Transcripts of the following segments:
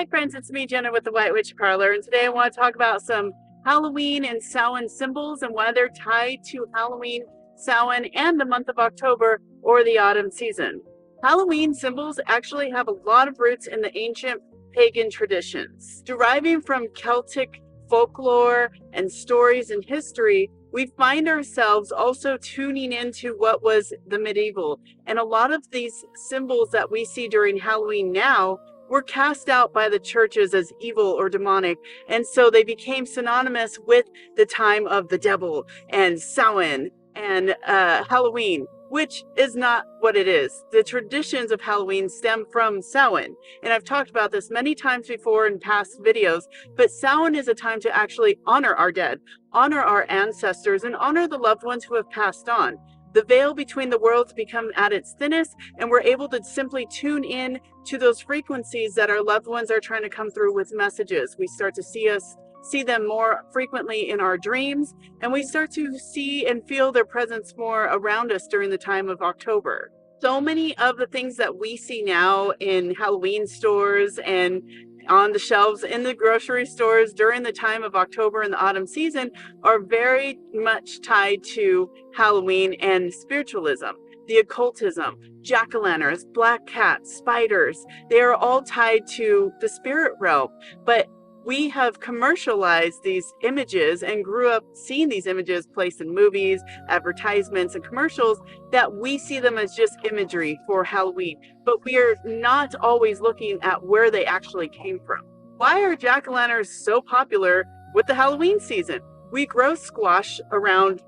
Hi friends, it's me, Jenna with the White Witch Parlor, and today I want to talk about some Halloween and Samhain symbols and why they're tied to Halloween, Samhain, and the month of October or the autumn season. Halloween symbols actually have a lot of roots in the ancient pagan traditions. Deriving from Celtic folklore and stories and history, we find ourselves also tuning into what was the medieval. And a lot of these symbols that we see during Halloween now were cast out by the churches as evil or demonic. And so they became synonymous with the time of the devil and Samhain and Halloween, which is not what it is. The traditions of Halloween stem from Samhain. And I've talked about this many times before in past videos, but Samhain is a time to actually honor our dead, honor our ancestors, and honor the loved ones who have passed on. The veil between the worlds become at its thinnest, and we're able to simply tune in to those frequencies that our loved ones are trying to come through with messages. We start to see them more frequently in our dreams, and we start to see and feel their presence more around us during the time of October. So many of the things that we see now in Halloween stores and on the shelves in the grocery stores during the time of October and the autumn season are very much tied to Halloween and spiritualism, the occultism, jack-o'-lanterns, black cats, spiders. They are all tied to the spirit realm. But we have commercialized these images and grew up seeing these images placed in movies, advertisements, and commercials that we see them as just imagery for Halloween. But we are not always looking at where they actually came from. Why are jack-o'-lanterns so popular with the Halloween season? We grow squash around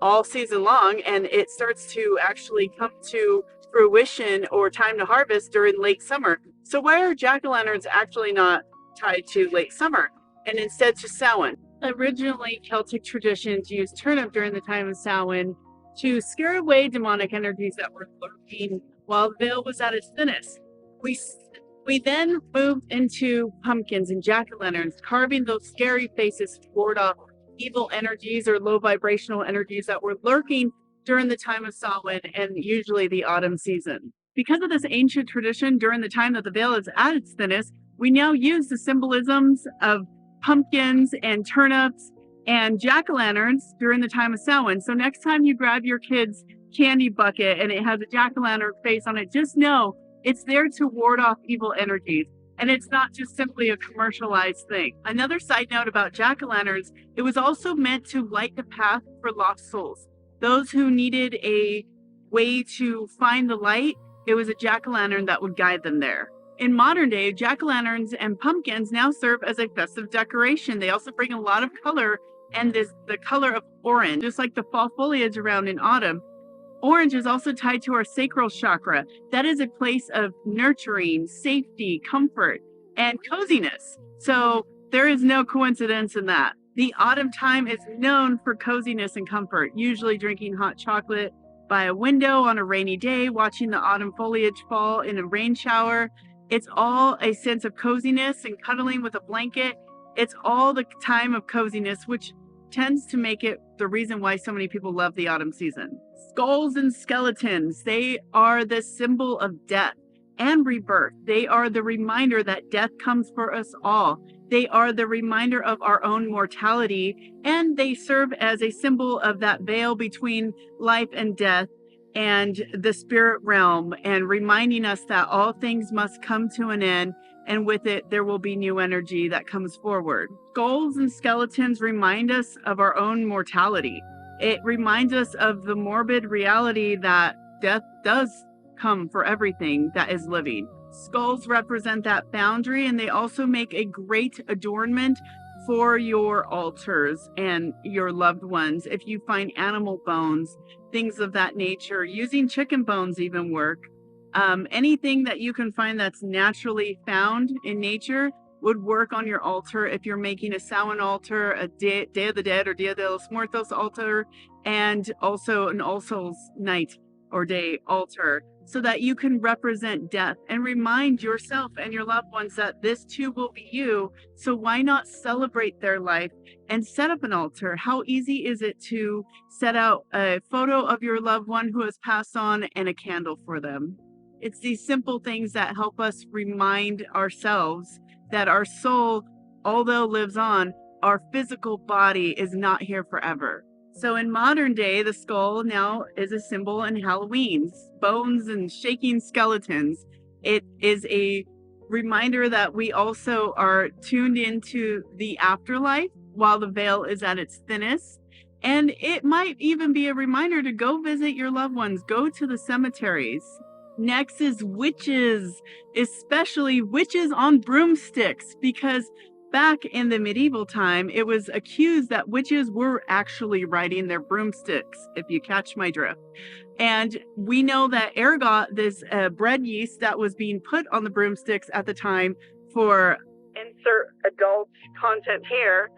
all season long, and it starts to actually come to fruition or time to harvest during late summer. So why are jack-o'-lanterns actually not tied to late summer and instead to Samhain? Originally, Celtic traditions used turnip during the time of Samhain to scare away demonic energies that were lurking while the veil was at its thinnest. We then moved into pumpkins and jack-o'-lanterns, carving those scary faces to ward off evil energies or low vibrational energies that were lurking during the time of Samhain and usually the autumn season. Because of this ancient tradition, during the time that the veil is at its thinnest, we now use the symbolisms of pumpkins and turnips and jack-o'-lanterns during the time of Samhain. So next time you grab your kid's candy bucket and it has a jack-o'-lantern face on it, just know it's there to ward off evil energies. And it's not just simply a commercialized thing. Another side note about jack-o'-lanterns, it was also meant to light the path for lost souls. Those who needed a way to find the light, it was a jack-o'-lantern that would guide them there. In modern day, jack-o'-lanterns and pumpkins now serve as a festive decoration. They also bring a lot of color, and the color of orange, just like the fall foliage around in autumn. Orange is also tied to our sacral chakra. That is a place of nurturing, safety, comfort, and coziness. So there is no coincidence in that. The autumn time is known for coziness and comfort, usually drinking hot chocolate by a window on a rainy day, watching the autumn foliage fall in a rain shower. It's all a sense of coziness and cuddling with a blanket. It's all the time of coziness, which tends to make it the reason why so many people love the autumn season. Skulls and skeletons, they are the symbol of death and rebirth. They are the reminder that death comes for us all. They are the reminder of our own mortality, and they serve as a symbol of that veil between life and death and the spirit realm, and reminding us that all things must come to an end, and with it there will be new energy that comes forward. Skulls and skeletons remind us of our own mortality. It reminds us of the morbid reality that death does come for everything that is living. Skulls represent that boundary, and they also make a great adornment for your altars and your loved ones. If you find animal bones, things of that nature, using chicken bones even work. Anything that you can find that's naturally found in nature would work on your altar if you're making a Samhain altar, a Day of the Dead or Dia de los Muertos altar, and also an All Souls night or day altar, so that you can represent death and remind yourself and your loved ones that this too will be you. So why not celebrate their life and set up an altar? How easy is it to set out a photo of your loved one who has passed on and a candle for them? It's these simple things that help us remind ourselves that our soul, although lives on, our physical body is not here forever. So in modern day, the skull now is a symbol in Halloween, bones and shaking skeletons. It is a reminder that we also are tuned into the afterlife while the veil is at its thinnest. And it might even be a reminder to go visit your loved ones, go to the cemeteries. Next is witches, especially witches on broomsticks, because back in the medieval time, it was accused that witches were actually riding their broomsticks, if you catch my drift. And we know that ergot, this bread yeast that was being put on the broomsticks at the time for insert adult content here,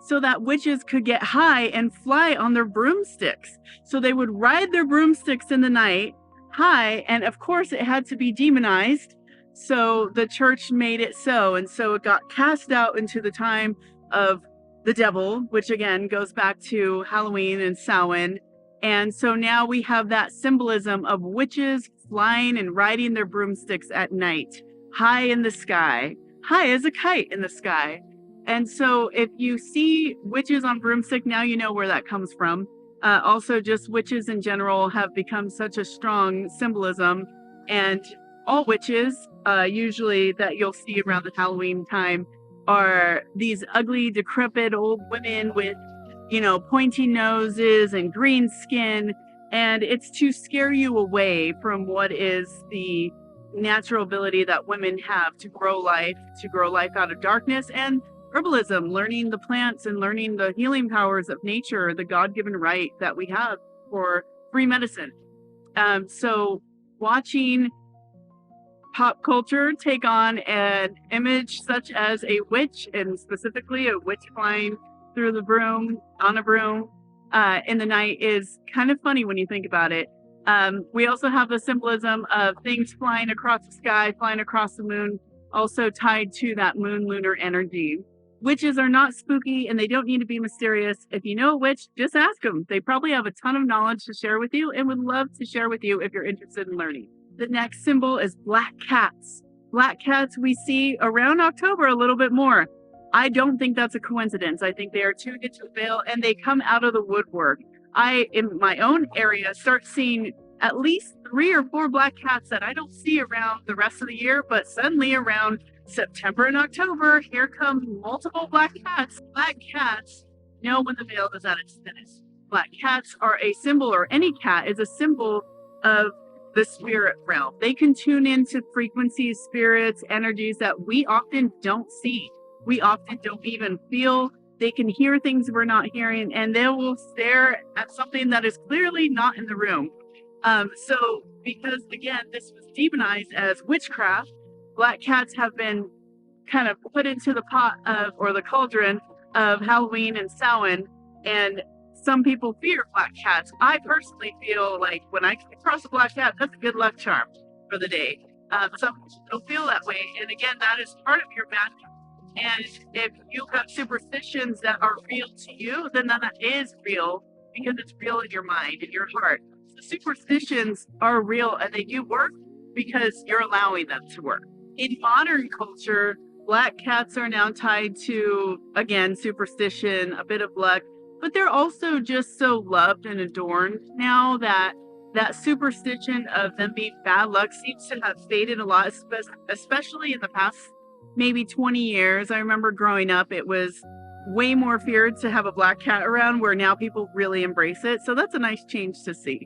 so that witches could get high and fly on their broomsticks. So they would ride their broomsticks in the night high, and of course it had to be demonized. So the church made it so, and so it got cast out into the time of the devil, which again goes back to Halloween and Samhain. And so now we have that symbolism of witches flying and riding their broomsticks at night, high in the sky, high as a kite in the sky. And so if you see witches on broomstick, now you know where that comes from. Also, just witches in general have become such a strong symbolism, and all witches, usually that you'll see around the Halloween time, are these ugly, decrepit old women with, pointy noses and green skin. And it's to scare you away from what is the natural ability that women have to grow life out of darkness, and herbalism, learning the plants and learning the healing powers of nature, the God-given right that we have for free medicine. So watching pop culture take on an image such as a witch, and specifically a witch flying through the broom, on a broom in the night, is kind of funny when you think about it. We also have the symbolism of things flying across the sky, flying across the moon, also tied to that moon lunar energy. Witches are not spooky, and they don't need to be mysterious. If you know a witch, just ask them. They probably have a ton of knowledge to share with you and would love to share with you if you're interested in learning. The next symbol is black cats. Black cats we see around October a little bit more. I don't think that's a coincidence. I think they are tuned into the veil, and they come out of the woodwork. I, in my own area, start seeing at least 3 or 4 black cats that I don't see around the rest of the year, but suddenly around September and October, here come multiple black cats. Black cats know when the veil is at its thinnest. Black cats are a symbol, or any cat is a symbol of the spirit realm. They can tune into frequencies, spirits, energies that we often don't see. We often don't even feel. They can hear things we're not hearing, and they will stare at something that is clearly not in the room. So because, again, this was demonized as witchcraft, black cats have been kind of put into the pot of, or the cauldron of, Halloween and Samhain, and some people fear black cats. I personally feel like when I come across a black cat, that's a good luck charm for the day. Some people don't feel that way, and again, that is part of your magic. And if you have superstitions that are real to you, then that is real, because it's real in your mind, in your heart. The superstitions are real, and they do work because you're allowing them to work. In modern culture, black cats are now tied to, again, superstition, a bit of luck, but they're also just so loved and adorned now that that superstition of them being bad luck seems to have faded a lot, especially in the past maybe 20 years. I remember growing up, it was way more feared to have a black cat around, where now people really embrace it. So that's a nice change to see.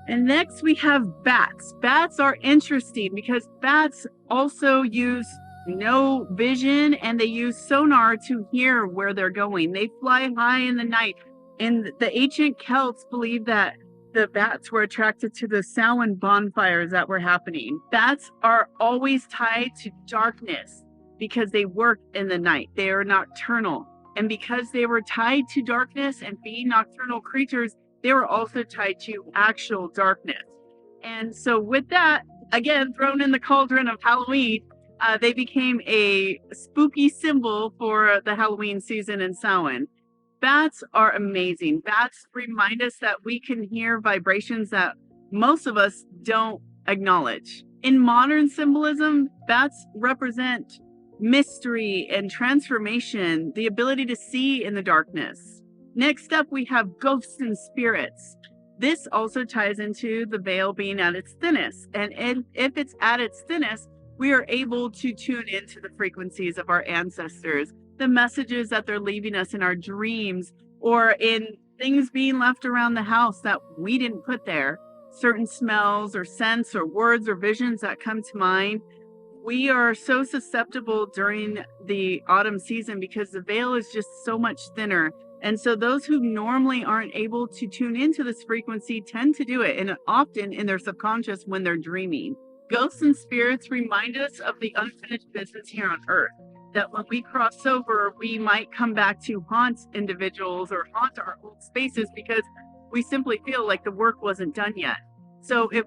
And next we have bats. Bats are interesting because bats also use no vision, and they use sonar to hear where they're going. They fly high in the night. And the ancient Celts believed that the bats were attracted to the Samhain bonfires that were happening. Bats are always tied to darkness because they work in the night. They are nocturnal. And because they were tied to darkness and being nocturnal creatures, they were also tied to actual darkness. And so with that, again, thrown in the cauldron of Halloween, they became a spooky symbol for the Halloween season in Samhain. Bats are amazing. Bats remind us that we can hear vibrations that most of us don't acknowledge. In modern symbolism, bats represent mystery and transformation, the ability to see in the darkness. Next up, we have ghosts and spirits. This also ties into the veil being at its thinnest. And if it's at its thinnest, we are able to tune into the frequencies of our ancestors, the messages that they're leaving us in our dreams, or in things being left around the house that we didn't put there, certain smells or scents or words or visions that come to mind. We are so susceptible during the autumn season because the veil is just so much thinner. And so those who normally aren't able to tune into this frequency tend to do it, and often in their subconscious when they're dreaming. Ghosts and spirits remind us of the unfinished business here on Earth, that when we cross over, we might come back to haunt individuals or haunt our old spaces because we simply feel like the work wasn't done yet. So if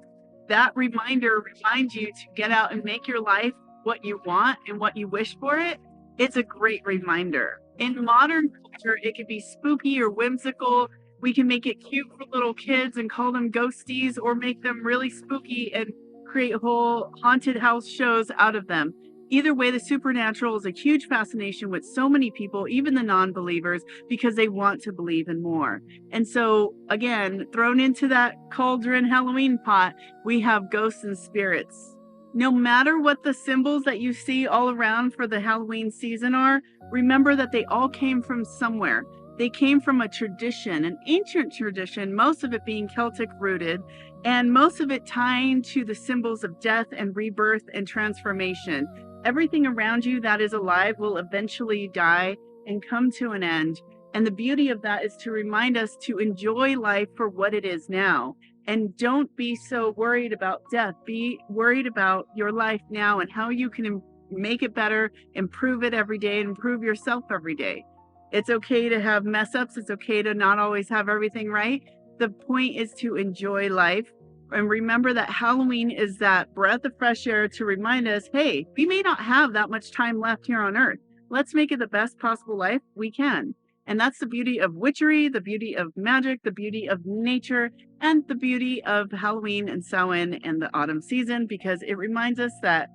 that reminder reminds you to get out and make your life what you want and what you wish for it, it's a great reminder. In modern culture, it can be spooky or whimsical. We can make it cute for little kids and call them ghosties, or make them really spooky and create whole haunted house shows out of them. Either way, the supernatural is a huge fascination with so many people, even the non-believers, because they want to believe in more. And so, again, thrown into that cauldron Halloween pot, we have ghosts and spirits. No matter what the symbols that you see all around for the Halloween season are, remember that they all came from somewhere. They came from a tradition, an ancient tradition, most of it being Celtic rooted, and most of it tying to the symbols of death and rebirth and transformation. Everything around you that is alive will eventually die and come to an end. And the beauty of that is to remind us to enjoy life for what it is now. And don't be so worried about death. Be worried about your life now and how you can make it better, improve it every day, and improve yourself every day. It's okay to have mess ups. It's okay to not always have everything right. The point is to enjoy life. And remember that Halloween is that breath of fresh air to remind us, hey, we may not have that much time left here on Earth. Let's make it the best possible life we can. And that's the beauty of witchery, the beauty of magic, the beauty of nature, and the beauty of Halloween and Samhain and the autumn season, because it reminds us that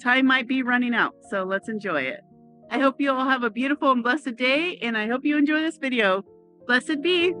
time might be running out. So let's enjoy it. I hope you all have a beautiful and blessed day, and I hope you enjoy this video. Blessed be.